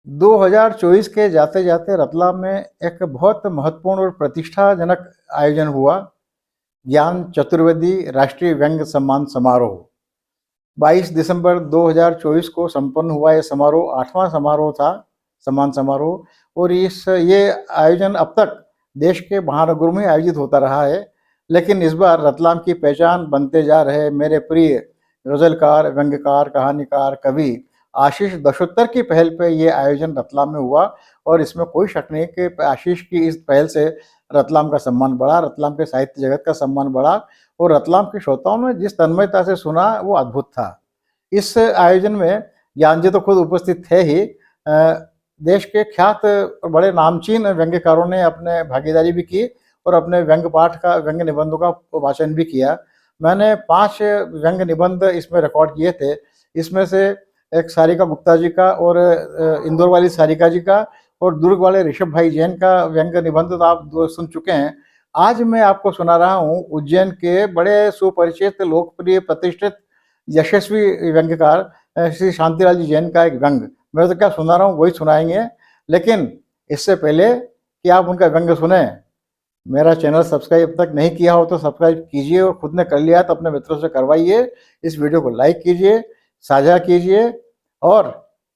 2024 के जाते जाते रतलाम में एक बहुत महत्वपूर्ण और प्रतिष्ठाजनक आयोजन हुआ। ज्ञान चतुर्वेदी राष्ट्रीय व्यंग्य सम्मान समारोह 22 दिसंबर 2024 को संपन्न हुआ। यह समारोह 8वां समारोह था, सम्मान समारोह। और ये आयोजन अब तक देश के महानगरों में आयोजित होता रहा है, लेकिन इस बार रतलाम की पहचान बनते जा रहे मेरे प्रिय गजलकार, व्यंग्यकार, कहानीकार, कवि आशीष दशोत्तर की पहल पे ये आयोजन रतलाम में हुआ। और इसमें कोई शक नहीं कि आशीष की इस पहल से रतलाम का सम्मान बढ़ा, रतलाम के साहित्य जगत का सम्मान बढ़ा। और रतलाम के श्रोताओं ने जिस तन्मयता से सुना वो अद्भुत था। इस आयोजन में ज्ञान जी तो खुद उपस्थित थे ही, देश के ख्यात बड़े नामचीन व्यंग्यकारों ने अपने भागीदारी भी की और अपने व्यंग्य निबंधों का वाचन भी किया। मैंने 5 व्यंग्य निबंध इसमें रिकॉर्ड किए थे। इसमें से एक सारिका गुप्ता जी का, और इंदौर वाली सारिका जी का, और दुर्ग वाले ऋषभ भाई जैन का व्यंग्य निबंध तो आप सुन चुके हैं। आज मैं आपको सुना रहा हूँ उज्जैन के बड़े सुपरिचित, लोकप्रिय, प्रतिष्ठित, यशस्वी व्यंग्यकार श्री शांतिलाल जी जैन का एक व्यंग्य। मैं तो क्या सुना रहा हूँ वही सुनाएंगे, लेकिन इससे पहले कि आप उनका व्यंग्य सुने, मेरा चैनल सब्सक्राइब अब तक नहीं किया हो तो सब्सक्राइब कीजिए, और खुद ने कर लिया तो अपने मित्रों से करवाइए। इस वीडियो को लाइक कीजिए, साझा कीजिए। और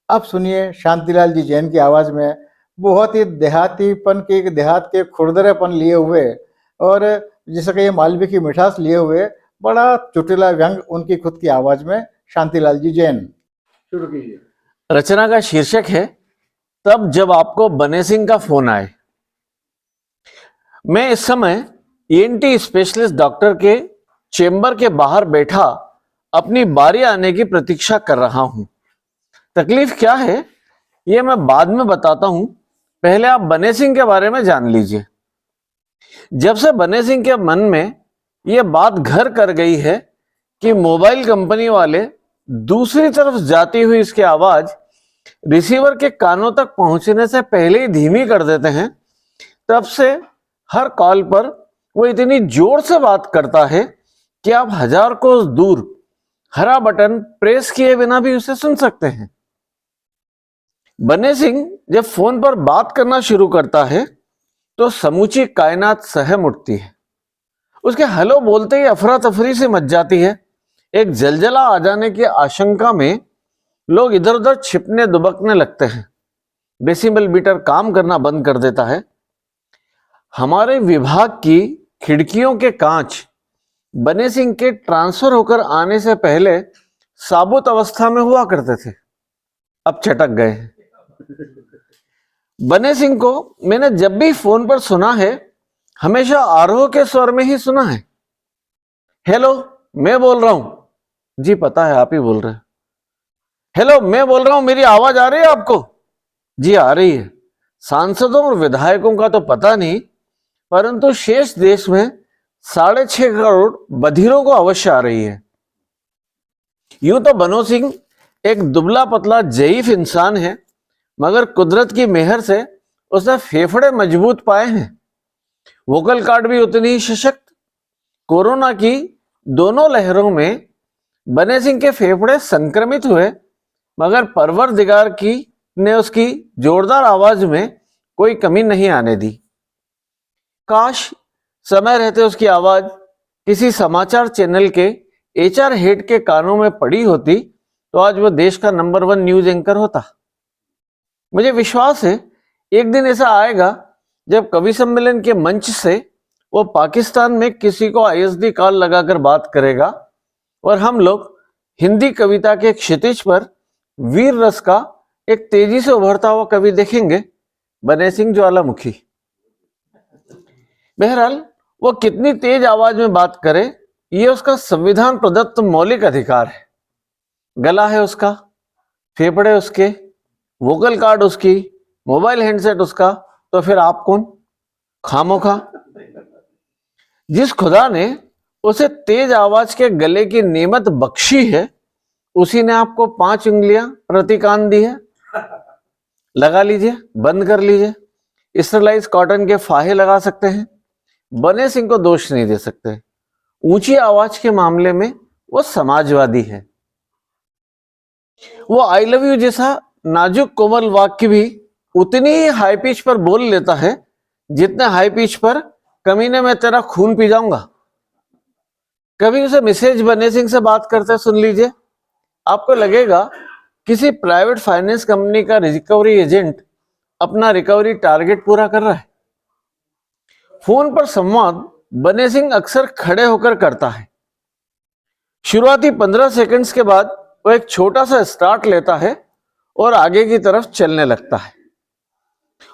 अब सुनिए शांतिलाल जी जैन की आवाज़ में बहुत ही देहात के खुरदरेपन लिए हुए, और जिसे कहिए मालवी की मिठास लिए हुए, बड़ा चुटिला व्यंग उनकी खुद की आवाज़ में। शांतिलाल जी जैन, शुरू कीजिए। रचना का शीर्षक है तब जब आपको बने सिंह का फोन आए। मैं इस समय ईएनटी स्पेशलिस्ट डॉक्टर के चेंबर के बाहर बैठा अपनी बारी आने की प्रतीक्षा कर रहा हूं। तकलीफ क्या है यह मैं बाद में बताता हूं, पहले आप बने सिंह के बारे में जान लीजिए। जब से बने सिंह के मन में यह बात घर कर गई है कि मोबाइल कंपनी वाले दूसरी तरफ जाती हुई इसकी आवाज रिसीवर के कानों तक पहुंचने से पहले ही धीमी कर देते हैं, तब से हर कॉल पर वो इतनी जोर से बात करता है कि आप 1000 कोस दूर हरा बटन प्रेस किए बिना भी उसे सुन सकते हैं। बने सिंह जब फोन पर बात करना शुरू करता है तो समूची कायनात सहम उठती है। उसके हेलो बोलते ही अफरा तफरी से मच जाती है। एक जलजला आ जाने की आशंका में लोग इधर उधर छिपने दुबकने लगते हैं। डेसिबल मीटर काम करना बंद कर देता है। हमारे विभाग की खिड़कियों के कांच बने सिंह के ट्रांसफर होकर आने से पहले साबुत अवस्था में हुआ करते थे, अब चटक गए हैं। बने सिंह को मैंने जब भी फोन पर सुना है हमेशा आरोह के स्वर में ही सुना है। हेलो, मैं बोल रहा हूं। जी पता है आप ही बोल रहे हैं। हेलो, मैं बोल रहा हूं, मेरी आवाज आ रही है आपको? जी आ रही है। सांसदों और विधायकों का तो पता नहीं, परंतु शेष देश में 6.5 करोड़ बधिरों को अवश्य आ रही है। यूं तो बनो सिंह एक दुबला पतला ज़ईफ इंसान है, मगर कुदरत की मेहर से उसने फेफड़े मजबूत पाए हैं। वोकल कार्ड भी उतनी ही सशक्त। कोरोना की दोनों लहरों में बने सिंह के फेफड़े संक्रमित हुए, मगर परवरदिगार की ने उसकी जोरदार आवाज में कोई कमी नहीं आने दी। काश समय रहते उसकी आवाज किसी समाचार चैनल के एचआर हेड के कानों में पड़ी होती तो आज वो देश का नंबर 1 न्यूज एंकर होता। मुझे विश्वास है एक दिन ऐसा आएगा जब कवि सम्मेलन के मंच से वो पाकिस्तान में किसी को आईएसडी कॉल लगाकर बात करेगा और हम लोग हिंदी कविता के क्षितिज पर वीर रस का एक तेजी से उभरता हुआ कवि देखेंगे, बने सिंह ज्वालामुखी। बहरहाल वो कितनी तेज आवाज में बात करे ये उसका संविधान प्रदत्त मौलिक अधिकार है। गला है उसका, फेफड़े उसके, वोकल कार्ड उसकी, मोबाइल हैंडसेट उसका, तो फिर आप कौन? खामोखा। जिस खुदा ने उसे तेज आवाज के गले की नेमत बख्शी है उसी ने आपको 5 उंगलियां प्रति कान दी है। लगा लीजिए, बंद कर लीजिए। स्टरलाइज कॉटन के फाहे लगा सकते हैं, बने सिंह को दोष नहीं दे सकते। ऊंची आवाज के मामले में वो समाजवादी है। वो आई लव यू जैसा नाजुक कोमल वाक्य भी उतनी ही हाई पिच पर बोल लेता है जितने हाई पिच पर कमीने में तेरा खून पी जाऊंगा। कभी उसे मिसेज बने सिंह से बात करते सुन लीजिए, आपको लगेगा किसी प्राइवेट फाइनेंस कंपनी का रिकवरी एजेंट अपना रिकवरी टारगेट पूरा कर रहा है। फोन पर संवाद बने सिंह अक्सर खड़े होकर करता है। शुरुआती 15 सेकंड्स के बाद वो एक छोटा सा स्टार्ट लेता है और आगे की तरफ चलने लगता है।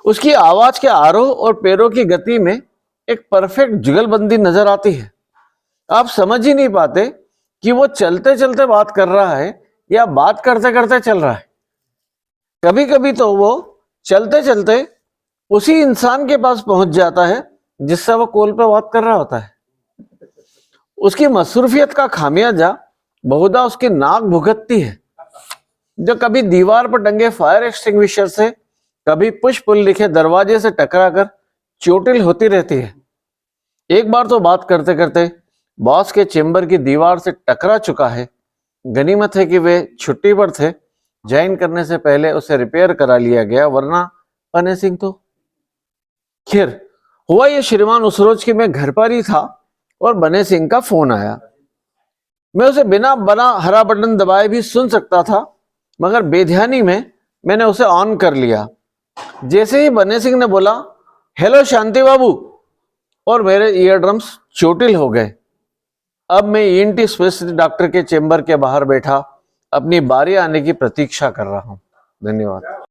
उसकी आवाज के आरोह और पैरों की गति में एक परफेक्ट जुगलबंदी नजर आती है। आप समझ ही नहीं पाते कि वो चलते चलते बात कर रहा है या बात करते करते चल रहा है। कभी कभी तो वो चलते चलते उसी इंसान के पास पहुंच जाता है जिससे वो कॉल पे बात कर रहा होता है। उसकी मसरूफियत का खामियाजा बहुधा उसकी नाक भुगतती है, जो कभी दीवार पर टंगे फायर एक्सटिंग्विशर से, कभी पुश पुल लिखे दरवाजे से टकराकर चोटिल होती रहती है। एक बार तो बात करते करते बॉस के चेंबर की दीवार से टकरा चुका है। गनीमत है कि वे छुट्टी पर थे, ज्वाइन करने से पहले उसे रिपेयर करा लिया गया, वरना बने सिंह तो। खैर, हुआ ये श्रीमान उस रोज कि मैं घर पर ही था और बने सिंह का फोन आया। मैं उसे बिना बना हरा बटन दबाए भी सुन सकता था, मगर बेध्यानी में मैंने उसे ऑन कर लिया। जैसे ही बने सिंह ने बोला, हेलो शांति बाबू, और मेरे ईयर ड्रम्स चोटिल हो गए। अब मैं ईएनटी स्पेशलिस्ट डॉक्टर के चेंबर के बाहर बैठा अपनी बारी आने की प्रतीक्षा कर रहा हूं। धन्यवाद।